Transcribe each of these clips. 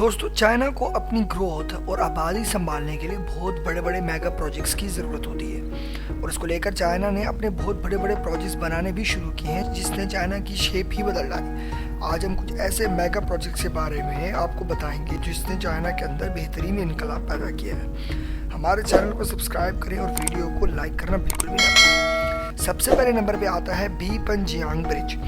दोस्तों, चाइना को अपनी ग्रोथ और आबादी संभालने के लिए बहुत बड़े बड़े मेगा प्रोजेक्ट्स की ज़रूरत होती है और इसको लेकर चाइना ने अपने बहुत बड़े बड़े प्रोजेक्ट्स बनाने भी शुरू किए हैं, जिसने चाइना की शेप ही बदल डाली। आज हम कुछ ऐसे मेगा प्रोजेक्ट्स के बारे में आपको बताएंगे जिसने चाइना के अंदर बेहतरीन इनकलाब पैदा किया है। हमारे चैनल को सब्सक्राइब करें और वीडियो को लाइक करना बिल्कुल भी ना भूलें। सबसे पहले नंबर पे आता है बीपनजियांग ब्रिज।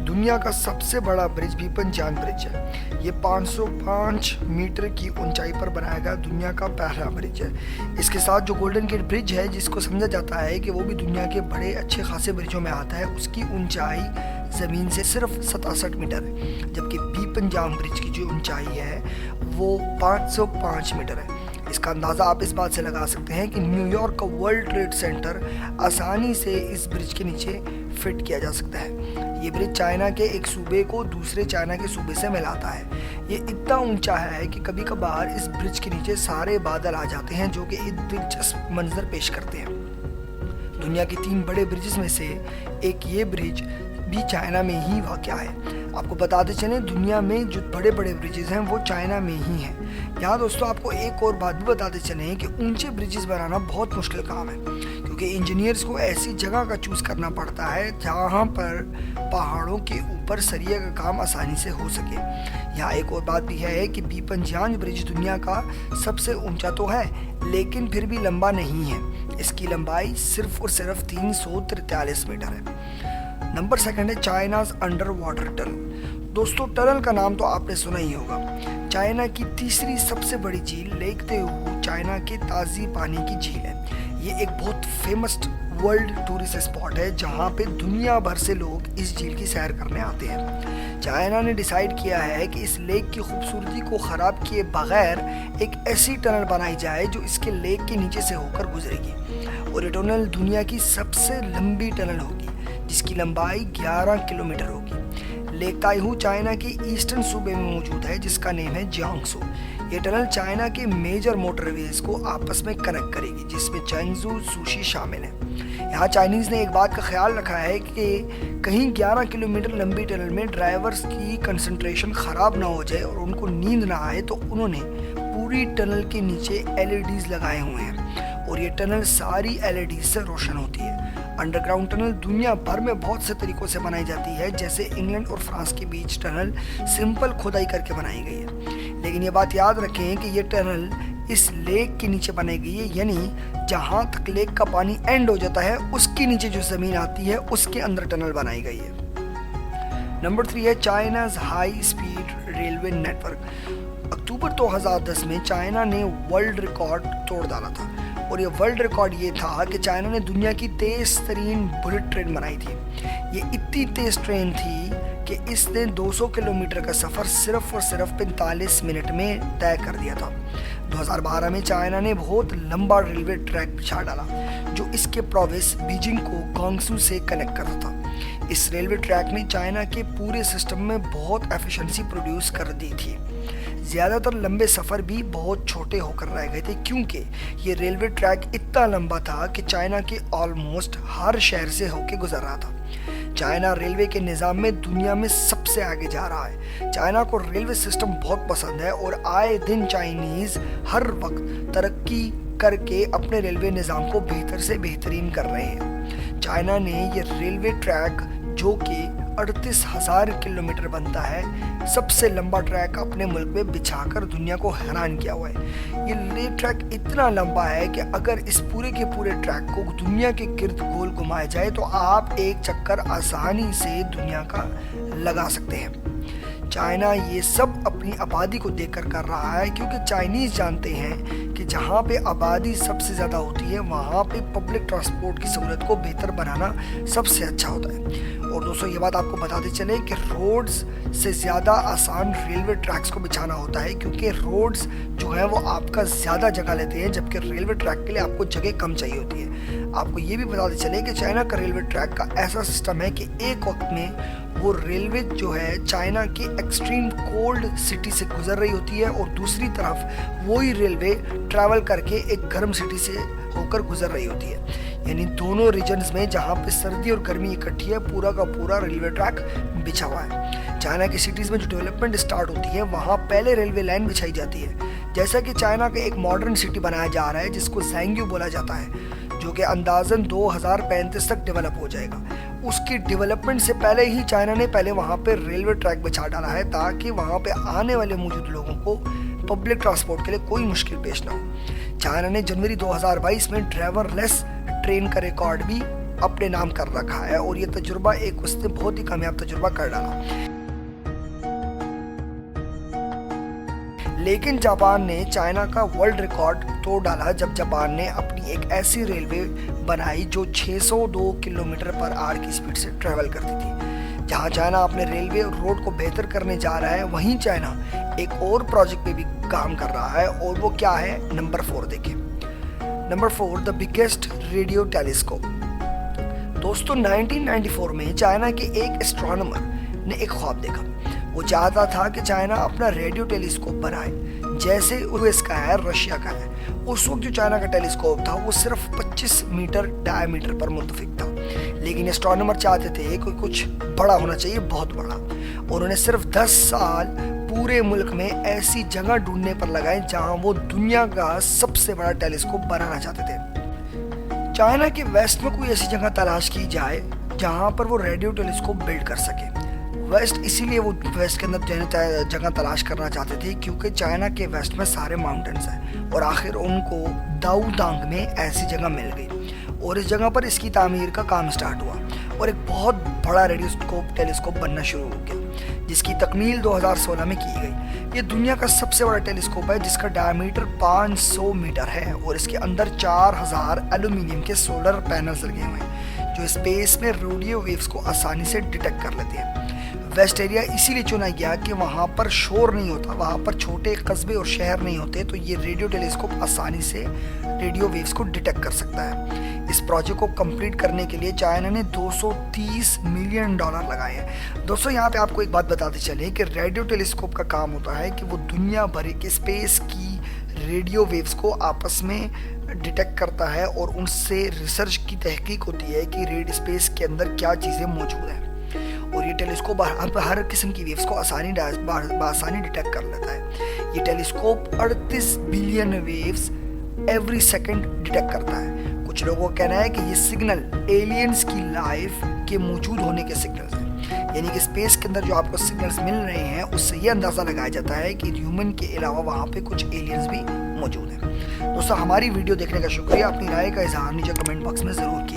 दुनिया का सबसे बड़ा ब्रिज बीपनजियांग ब्रिज है। ये 505 मीटर की ऊंचाई पर बनाया गया दुनिया का पहला ब्रिज है। इसके साथ जो गोल्डन गेट ब्रिज है, जिसको समझा जाता है कि वो भी दुनिया के बड़े अच्छे खासे ब्रिजों में आता है, उसकी ऊंचाई ज़मीन से सिर्फ 67 मीटर है, जबकि बीपनजियांग ब्रिज की जो ऊंचाई है वो 505 मीटर है। इसका अंदाज़ा आप इस बात से लगा सकते हैं कि न्यूयॉर्क का वर्ल्ड ट्रेड सेंटर आसानी से इस ब्रिज के नीचे फिट किया जा सकता है। ये ब्रिज चाइना के एक सूबे को दूसरे चाइना के सूबे से मिलाता है। ये इतना ऊंचा है कि कभी कभार इस ब्रिज के नीचे सारे बादल आ जाते हैं, जो कि एक दिलचस्प मंजर पेश करते हैं। दुनिया के 3 बड़े ब्रिजेस में से एक ये ब्रिज भी चाइना में ही वाक़या है। आपको बताते चलें, दुनिया में जो बड़े बड़े ब्रिजेस हैं वो चाइना में ही हैं। यहाँ दोस्तों आपको एक और बात भी बताते चलें कि ऊंचे ब्रिजेस बनाना बहुत मुश्किल काम है, क्योंकि इंजीनियर्स को ऐसी जगह का चूज़ करना पड़ता है जहाँ पर पहाड़ों के ऊपर सरिया का काम आसानी से हो सके। यहाँ एक और बात भी है कि बीपनजियांग ब्रिज दुनिया का सबसे ऊंचा तो है, लेकिन फिर भी लंबा नहीं है। इसकी लंबाई सिर्फ और सिर्फ 343 मीटर है। नंबर 2 है चाइनाज अंडर वाटर टनल। दोस्तों, टनल का नाम तो आपने सुना ही होगा। चाइना की तीसरी सबसे बड़ी झील लेक तेहु चाइना के ताज़ी पानी की झील है। ये एक बहुत फेमस वर्ल्ड टूरिस्ट स्पॉट है, जहाँ पे दुनिया भर से लोग इस झील की सैर करने आते हैं। चाइना ने डिसाइड किया है कि इस लेक की खूबसूरती को ख़राब किए बगैर एक ऐसी टनल बनाई जाए जो इसके लेक के नीचे से होकर गुजरेगी, और ये टनल दुनिया की सबसे लंबी टनल होगी, जिसकी लंबाई 11 किलोमीटर होगी। लेक ताइहू चाइना के ईस्टर्न सूबे में मौजूद है, जिसका नेम है जियांगसू। ये टनल चाइना के मेजर मोटरवेज को आपस में कनेक्ट करेगी, जिसमें चैंगजू सूशी शामिल है। यहाँ चाइनीज़ ने एक बात का ख्याल रखा है कि कहीं 11 किलोमीटर लंबी टनल में ड्राइवर्स की कंसंट्रेशन ख़राब ना हो जाए और उनको नींद ना आए, तो उन्होंने पूरी टनल के नीचे LEDs लगाए हुए हैं, और ये टनल सारी LEDs से रोशन होती है। अंडरग्राउंड टनल दुनिया भर में बहुत से तरीक़ों से बनाई जाती है, जैसे इंग्लैंड और फ्रांस के बीच टनल सिंपल खुदाई करके बनाई गई है। लेकिन ये बात याद रखें कि ये टनल इस लेक के नीचे बनाई गई है, यानी जहाँ तक लेक का पानी एंड हो जाता है उसके नीचे जो ज़मीन आती है उसके अंदर टनल बनाई गई है। नंबर 3 है China's high speed railway network. October 2010 में चाइना ने वर्ल्ड रिकॉर्ड तोड़ डाला था, और ये वर्ल्ड रिकॉर्ड ये था कि चाइना ने दुनिया की तेज़ तरीन बुलेट ट्रेन बनाई थी। ये इतनी तेज़ ट्रेन थी कि इसने 200 किलोमीटर का सफ़र सिर्फ और सिर्फ 45 मिनट में तय कर दिया था। 2012 में चाइना ने बहुत लंबा रेलवे ट्रैक बिछा डाला, जो इसके प्रोविंस बीजिंग को गांगसू से कनेक्ट करता था। इस रेलवे ट्रैक ने चाइना के पूरे सिस्टम में बहुत एफिशिएंसी प्रोड्यूस कर दी थी। ज़्यादातर लंबे सफ़र भी बहुत छोटे होकर रह गए थे, क्योंकि ये रेलवे ट्रैक इतना लंबा था कि चाइना के ऑलमोस्ट हर शहर से होकर गुजर रहा था। चाइना रेलवे के निज़ाम में दुनिया में सबसे आगे जा रहा है। चाइना को रेलवे सिस्टम बहुत पसंद है, और आए दिन चाइनीज़ हर वक्त तरक्की करके अपने रेलवे निज़ाम को बेहतर से बेहतरीन कर रहे हैं। चाइना ने ये रेलवे ट्रैक, जो कि 38,000 किलोमीटर बनता है, सबसे लंबा ट्रैक अपने मुल्क में बिछाकर दुनिया को हैरान किया हुआ है। ये ट्रैक इतना लंबा है कि अगर इस पूरे के पूरे ट्रैक को दुनिया के गिर्द गोल घुमाया जाए तो आप एक चक्कर आसानी से दुनिया का लगा सकते हैं। चाइना ये सब अपनी आबादी को देखकर कर रहा है, क्योंकि चाइनीज़ जानते हैं कि जहाँ पे आबादी सबसे ज़्यादा होती है वहाँ पे पब्लिक ट्रांसपोर्ट की सहूलत को बेहतर बनाना सबसे अच्छा होता है। और दोस्तों, ये बात आपको बताते चले कि रोड्स से ज़्यादा आसान रेलवे ट्रैक्स को बिछाना होता है, क्योंकि रोड्स जो है वो आपका ज़्यादा जगह लेते हैं, जबकि रेलवे ट्रैक के लिए आपको जगह कम चाहिए होती है। आपको ये भी बताते चले कि चाइना का रेलवे ट्रैक का ऐसा सिस्टम है कि एक वक्त में वो रेलवे जो है चाइना के एक्सट्रीम कोल्ड सिटी से गुजर रही होती है, और दूसरी तरफ वही रेलवे ट्रैवल करके एक गर्म सिटी से होकर गुजर रही होती है। यानी दोनों रीजन्स में जहाँ पे सर्दी और गर्मी इकट्ठी है, पूरा का पूरा रेलवे ट्रैक बिछा हुआ है। चाइना की सिटीज़ में जो डेवलपमेंट स्टार्ट होती है वहाँ पहले रेलवे लाइन बिछाई जाती है। जैसा कि चाइना का एक मॉडर्न सिटी बनाया जा रहा है जिसको ज़ैंग्यू बोला जाता है, जो कि अंदाज़न 2035 तक डेवलप हो जाएगा। उसकी डेवलपमेंट से पहले ही चाइना ने पहले वहाँ पे रेलवे ट्रैक बिछा डाला है ताकि वहाँ पे आने वाले मौजूद लोगों को पब्लिक ट्रांसपोर्ट के लिए कोई मुश्किल पेश ना हो। चाइना ने जनवरी 2022 में ड्राइवरलेस ट्रेन का रिकॉर्ड भी अपने नाम कर रखा है और ये तजुर्बा उसने बहुत ही कामयाब तजुर्बा कर डाला। लेकिन जापान ने चाइना का वर्ल्ड रिकॉर्ड तोड़ डाला जब जापान ने अपनी एक ऐसी रेलवे बनाई जो 602 किलोमीटर पर आवर की स्पीड से ट्रेवल करती थी। जहां चाइना अपने रेलवे और रोड को बेहतर करने जा रहा है, वहीं चाइना एक और प्रोजेक्ट पे भी काम कर रहा है और वो क्या है, नंबर 4 देखें। Number 4, the biggest radio telescope. दोस्तों 1994 में चाइना के एक एस्ट्रोनॉमर ने एक ख्वाब देखा। वो चाहता था कि चाइना अपना रेडियो टेलीस्कोप बनाए जैसे यूएस का है, रशिया का है। उस वक्त जो चाइना का टेलीस्कोप था वो सिर्फ 25 मीटर डायमीटर पर मुतफिक था, लेकिन एस्ट्रोनॉमर चाहते थे कि कुछ बड़ा होना चाहिए, बहुत बड़ा। उन्होंने सिर्फ 10 साल पूरे मुल्क में ऐसी जगह ढूंढने पर लगाए जहां वो दुनिया का सबसे बड़ा टेलीस्कोप बनाना चाहते थे। चाइना के वेस्ट में कोई ऐसी जगह तलाश की जाए जहां पर वो रेडियो टेलीस्कोप बिल्ड कर सके। वेस्ट इसीलिए वो वेस्ट के अंदर जगह तलाश करना चाहते थे क्योंकि चाइना के वेस्ट में सारे माउंटेन्स हैं और आखिर उनको दाऊदांग में ऐसी जगह मिल गई और इस जगह पर इसकी तामीर का काम स्टार्ट हुआ और एक बहुत बड़ा रेडियो टेलीस्कोप बनना शुरू हो गया जिसकी तकमील 2016 में की गई। ये दुनिया का सबसे बड़ा टेलीस्कोप है जिसका डायमीटर 500 मीटर है और इसके अंदर 4000 एल्यूमिनियम के सोलर पैनल्स लगे हुए हैं जो स्पेस में रेडियो वेव्स को आसानी से डिटेक्ट कर लेते हैं। वेस्ट एरिया इसीलिए चुना गया कि वहाँ पर शोर नहीं होता, वहाँ पर छोटे कस्बे और शहर नहीं होते, तो ये रेडियो टेलीस्कोप आसानी से रेडियो वेव्स को डिटेक्ट कर सकता है। इस प्रोजेक्ट को कंप्लीट करने के लिए चाइना ने $230 मिलियन लगाए हैं। दोस्तों यहाँ पे आपको एक बात बताते चले कि रेडियो टेलीस्कोप का काम होता है कि वो दुनिया भर के स्पेस की रेडियो वेव्स को आपस में डिटेक्ट करता है और उनसे रिसर्च की तहकीक होती है कि रेडियो स्पेस के अंदर क्या चीज़ें मौजूद हैं और ये टेलीस्कोप हर किस्म की वेव्स को आसानी डिटेक्ट कर लेता है। ये telescope 38 billion waves every second detect करता है। कुछ लोगों का कहना है कि ये सिग्नल एलियंस की लाइफ के मौजूद होने के सिग्नल्स हैं, यानी कि स्पेस के अंदर जो आपको सिग्नल्स मिल रहे हैं उससे ये अंदाज़ा लगाया जाता है कि ह्यूमन के अलावा वहाँ पे कुछ एलियंस भी मौजूद हैं। दोस्तों हमारी वीडियो देखने का शुक्रिया। अपनी राय का इजहार नीचे कमेंट बॉक्स में ज़रूर कीजिए।